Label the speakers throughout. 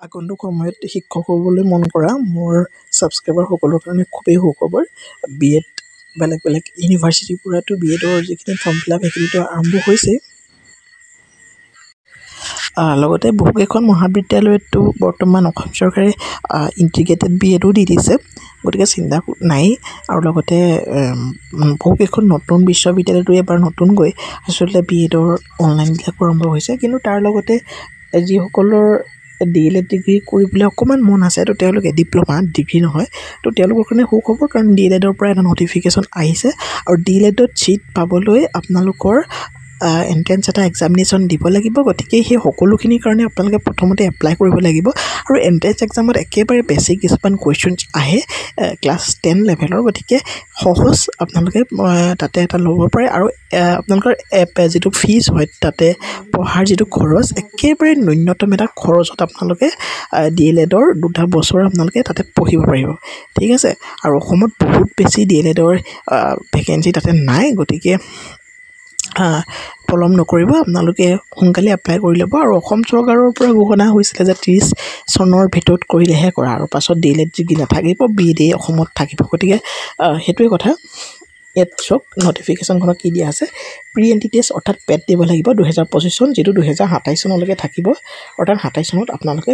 Speaker 1: আগন্তুক সময়ত শিক্ষক হ'বলৈ মন কৰা মোৰ ছাবস্ক্ৰাইবাৰ সকলৰ কাৰণে খুবেই সুখবৰ। BEd বেলেগ বেলেগ ইউনিভাৰ্চিটিৰ পৰাতো BEdৰ যিখিনি ফৰ্ম ফিল-আপ সেইখিনিতো আৰম্ভ হৈছে। লগতে বহুকেইখন মহাবিদ্যালয়তো বৰ্তমান অসম চৰকাৰে ইণ্টিগ্ৰেটেড BEdও দি দিছে, গতিকে চিন্তা নাই। আৰু লগতে বহুকেইখন নতুন বিশ্ববিদ্যালয়তো এবাৰ নতুনকৈ আচলতে BEdৰ অনলাইনবিলাক আৰম্ভ হৈছে। কিন্তু তাৰ লগতে যিসকলৰ DLED ডিগ্ৰী কৰিবলৈ অকণমান মন আছে, তো তেওঁলোকে ডিপ্ল'মা ডিগ্ৰী নহয়, তো তেওঁলোকৰ কাৰণে সুখবৰ, কাৰণ DLEDৰ পৰা এটা নটিফিকেশ্যন আহিছে আৰু DLEDত ছিট পাবলৈ আপোনালোকৰ এণ্ট্ৰেঞ্চ এটা এক্সামিনেশ্যন দিব লাগিব। গতিকে সেই সকলোখিনিৰ কাৰণে আপোনালোকে প্ৰথমতে এপ্লাই কৰিব লাগিব। আৰু এণ্ট্ৰেঞ্চ এক্সামত একেবাৰে বেছিক কিছুমান কুৱেশ্যনছ আহে ক্লাছ 10 লেভেলৰ, গতিকে সহজ আপোনালোকে তাতে এটা ল'ব পাৰে। আৰু আপোনালোকৰ যিটো ফিজ হয়, তাতে পঢ়াৰ যিটো খৰচ, একেবাৰে ন্যূনতম এটা খৰচত আপোনালোকে DLEDৰ 2 বছৰ আপোনালোকে তাতে পঢ়িব পাৰিব, ঠিক আছে। আৰু অসমত বহুত বেছি DLEDৰ ভেকেঞ্চি তাতে নাই, গতিকে পলম নকৰিব, আপোনালোকে সোনকালে এপ্লাই কৰি ল'ব। আৰু অসম চৰকাৰৰ পৰা ঘোষণা হৈছিলে যে 30 চনৰ ভিতৰত কৰিলেহে কৰা, আৰু পাছত DLED ডিগ্ৰী নাথাকিব, BEd অসমত থাকিব। গতিকে সেইটোৱে কথা। ইয়াত চাওক নটিফিকেশ্যনখনত কি দিয়া আছে, প্ৰি এণ্ট্ৰি টেষ্ট অৰ্থাৎ পেট দিব লাগিব 2025 চন, যিটো 2027 চনলৈকে থাকিব। অৰ্থাৎ 27 চনত আপোনালোকে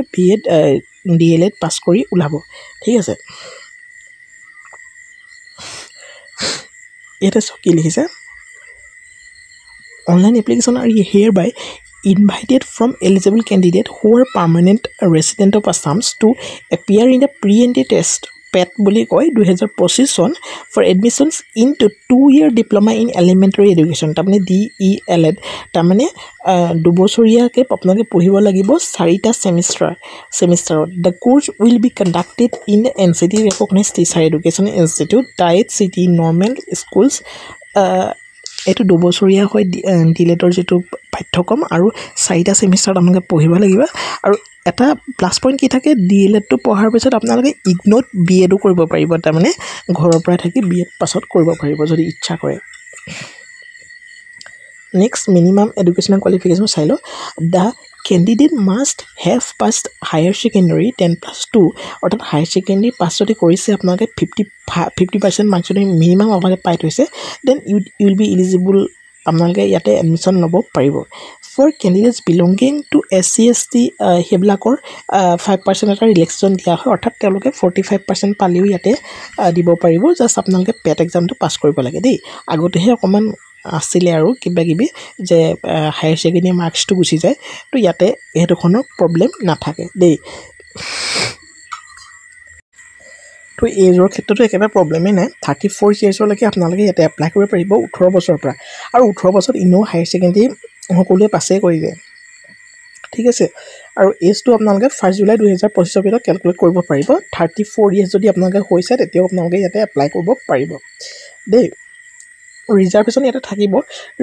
Speaker 1: DLED পাছ কৰি ওলাব, ঠিক আছে। ইয়াতে চাওক কি লিখিছে, online application are hereby invited from eligible candidate who are permanent resident of Assam to appear in the pre-entry test PET বুলি কয় 2025 চন for admissions into 2-year diploma in elementary education, তাৰমানে DELED, তাৰমানে 2 বছৰীয়াকৈ আপোনালোকে পঢ়িব লাগিব 4টা ছেমিষ্টাৰত। The course will be conducted in the NCT recognized teacher education institute, Diet City Normal Schools। এইটো 2 বছৰীয়া হয় DLEDৰ যিটো পাঠ্যক্ৰম, আৰু 4টা ছেমিষ্টাৰত আপোনালোকে পঢ়িব লাগিব। আৰু এটা প্লাছ পইণ্ট কি থাকে, DLEDটো পঢ়াৰ পিছত আপোনালোকে ইগন'ত BEdও কৰিব পাৰিব, তাৰমানে ঘৰৰ পৰা থাকি BEd পাছত কৰিব পাৰিব যদি ইচ্ছা কৰে। নেক্সট, মিনিমাম এডুকেশ্যনেল কোৱালিফিকেশ্যন চাই লওঁ। The candidate must have passed higher secondary 10+2, অৰ্থাৎ হায়াৰ ছেকেণ্ডেৰী পাছ যদি কৰিছে আপোনালোকে 50% মাৰ্কছ যদি মিনিমাম আপোনালোকে পাই থৈছে, then you will be eligible, আপোনালোকে ইয়াতে এডমিশ্যন ল'ব পাৰিব। For candidates belonging to SC ST সেইবিলাকৰ 5% এটা ৰিলেক্সেশ্যন দিয়া হয়, অৰ্থাৎ তেওঁলোকে 45% পালেও ইয়াতে দিব পাৰিব। জাষ্ট আপোনালোকে পেট এক্সামটো পাছ কৰিব লাগে দেই। আগতেহে অকণমান আছিলে আৰু কিবা কিবি যে হায়াৰ ছেকেণ্ডেৰী মাৰ্কছটো গুচি যায়, তো ইয়াতে সেইটোখনৰ প্ৰব্লেম নাথাকে দেই। তো এইজৰ ক্ষেত্ৰতো একেবাৰে প্ৰব্লেমেই নাই, 34 ইয়াৰ্ছলৈকে আপোনালোকে ইয়াতে এপ্লাই কৰিব পাৰিব 18 বছৰৰ পৰা। আৰু 18 বছৰত এনেও হায়াৰ ছেকেণ্ডেৰী সকলোৱে পাছেই কৰি দিয়ে, ঠিক আছে। আৰু এজটো আপোনালোকে 1 জুলাই 2025 ভিতৰত কেলকুলেট কৰিব পাৰিব। 34 ইয়াৰ্ছ যদি আপোনালোকে হৈছে, তেতিয়াও আপোনালোকে ইয়াতে এপ্লাই কৰিব পাৰিব দেই। ৰিজাৰ্ভেশ্যন ইয়াতে থাকিব,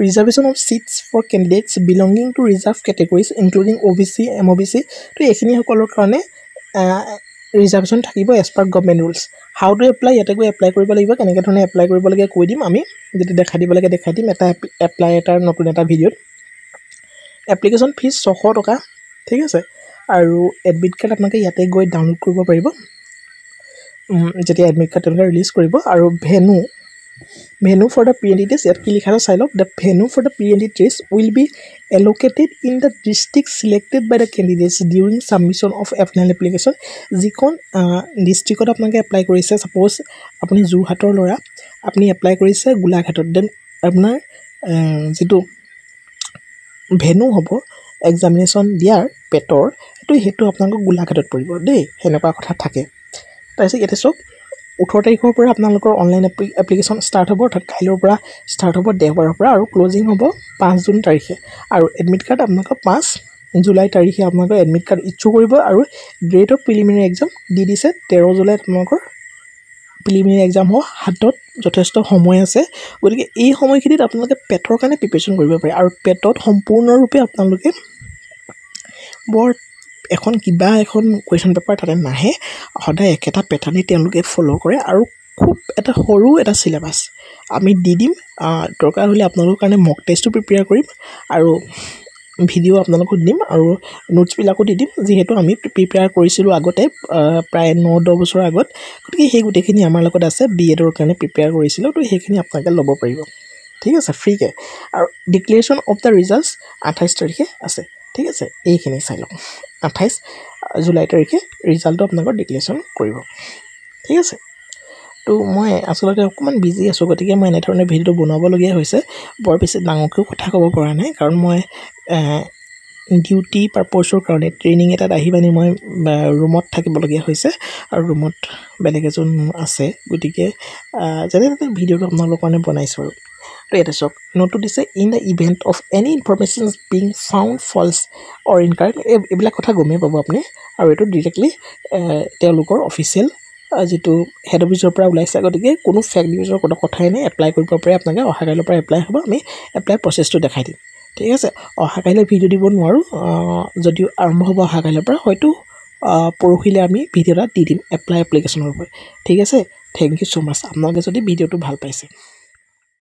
Speaker 1: reservation of seats for candidates belonging to reserve categories including OBC MOBC, তো এইখিনিসকলৰ কাৰণে ৰিজাৰ্ভেশ্যন থাকিব as per government rules. How to apply, ইয়াতে গৈ এপ্লাই কৰিব লাগিব, কেনেকৈ ধৰণে এপ্লাই কৰিব লাগে কৈ দিম আমি, যেতিয়া দেখাই দিব লাগে দেখাই দিম এটা এপ্লাই এটাৰ নতুন এটা ভিডিঅ'ত। এপ্লিকেশ্যন ফিজ 600 টকা, ঠিক আছে। আৰু এডমিট কাৰ্ড আপোনালোকে ইয়াতে গৈ ডাউনলোড কৰিব পাৰিব যেতিয়া এডমিট কাৰ্ড তেওঁলোকে ৰিলিজ কৰিব। আৰু venue for the pre entry test, ইয়াত কি লিখা আছে চাই লওক। The venue for the pre entry test will be allocated in the district selected by the candidates during submission of a final application. যিখন ডিষ্ট্ৰিক্টত আপোনালোকে এপ্লাই কৰিছে, ছাপ'জ আপুনি যোৰহাটৰ ল'ৰা, আপুনি এপ্লাই কৰিছে গোলাঘাটত, দেন আপোনাৰ যিটো ভেনু হ'ব এক্সামিনেশ্যন দিয়াৰ পেটৰ, সেইটো আপোনালোকক গোলাঘাটত পৰিব দেই, সেনেকুৱা কথা থাকে। তাৰপিছত ইয়াতে চাওক 18 তাৰিখৰ পৰা আপোনালোকৰ অনলাইন এপ্লিকেশ্যন ষ্টাৰ্ট হ'ব, অৰ্থাৎ কাইলৈৰ পৰা ষ্টাৰ্ট হ'ব দেওবাৰৰ পৰা, আৰু ক্ল'জিং হ'ব 5 জুন তাৰিখে। আৰু এডমিট কাৰ্ড আপোনালোকৰ 5 জুলাই তাৰিখে আপোনালোকৰ এডমিট কাৰ্ড ইছ্যু কৰিব। আৰু ডেট অফ প্ৰিলিমিনাৰী এক্সাম দি দিছে 13 জুলাইত আপোনালোকৰ প্ৰিলিমিনাৰী এক্সাম হ'ব, হাতত যথেষ্ট সময় আছে। গতিকে এই সময়খিনিত আপোনালোকে পেটৰ কাৰণে প্ৰিপেৰেশ্যন কৰিব পাৰে। আৰু পেটত সম্পূৰ্ণৰূপে আপোনালোকে বৰ এখন কুৱেশ্যন পেপাৰ তাতে নাহে, সদায় একেটা পেটাৰ্ণে তেওঁলোকে ফ'ল' কৰে, আৰু খুব এটা সৰু এটা চিলেবাছ আমি দি দিম। দৰকাৰ হ'লে আপোনালোকৰ কাৰণে মক টেষ্টো প্ৰিপেয়াৰ কৰিম, আৰু ভিডিঅ' আপোনালোকক দিম আৰু নোটছবিলাকো দি দিম যিহেতু আমি প্ৰিপেয়াৰ কৰিছিলোঁ আগতে প্ৰায় 9-10 বছৰ আগত গতিকে সেই গোটেইখিনি আমাৰ লগত আছে BEdৰ কাৰণে প্ৰিপেয়াৰ কৰিছিলোঁ তো সেইখিনি আপোনালোকে ল'ব পাৰিব ঠিক আছে ফ্ৰীকৈ আৰু ডিক্লেৰেশ্যন অফ দ্য ৰিজাল্টছ 28 তাৰিখে আছে ঠিক আছে এইখিনি চাই লওক 28 জুলাই তাৰিখে ৰিজাল্টটো আপোনালোকৰ ডিক্লেৰেশ্যন কৰিব ঠিক আছে তো মই আচলতে অকণমান বিজি আছোঁ গতিকে মই এনেধৰণে ভিডিঅ'টো বনাবলগীয়া হৈছে বৰ বেছি ডাঙৰকৈও কথা ক'ব পৰা নাই কাৰণ মই ডিউটি পাৰপ'জৰ কাৰণে ট্ৰেইনিং এটাত আহি পানি মই ৰুমত থাকিবলগীয়া হৈছে আৰু ৰুমত বেলেগ এজন আছে গতিকে যেনে তেনে ভিডিঅ'টো আপোনালোকৰ কাৰণে বনাইছোঁ আৰু তো ইয়াতে চাওক নোটটো দিছে in the event of any information being found false or incorrect এইবিলাক কথা গমেই পাব আপুনি আৰু এইটো ডিৰেক্টলি তেওঁলোকৰ অফিচিয়েল যিটো হেড অফিচৰ পৰা ওলাইছে গতিকে কোনো ফেক নিউজৰ কোনো কথাই নাই এপ্লাই কৰিব পাৰে আপোনালোকে অহাকাইলৈৰ পৰা এপ্লাই হ'ব আমি এপ্লাই প্ৰচেছটো দেখাই দিম ঠিক আছে অহাকাইলৈ ভিডিঅ' দিব নোৱাৰোঁ যদিও আৰম্ভ হ'ব অহাকাইলৈৰ পৰা হয়তো পৰহিলৈ আমি ভিডিঅ' এটা দি দিম এপ্লিকেশ্যনৰ ওপৰত ঠিক আছে থেংক ইউ ছ' মাছ আপোনালোকে যদি ভিডিঅ'টো ভাল পাইছে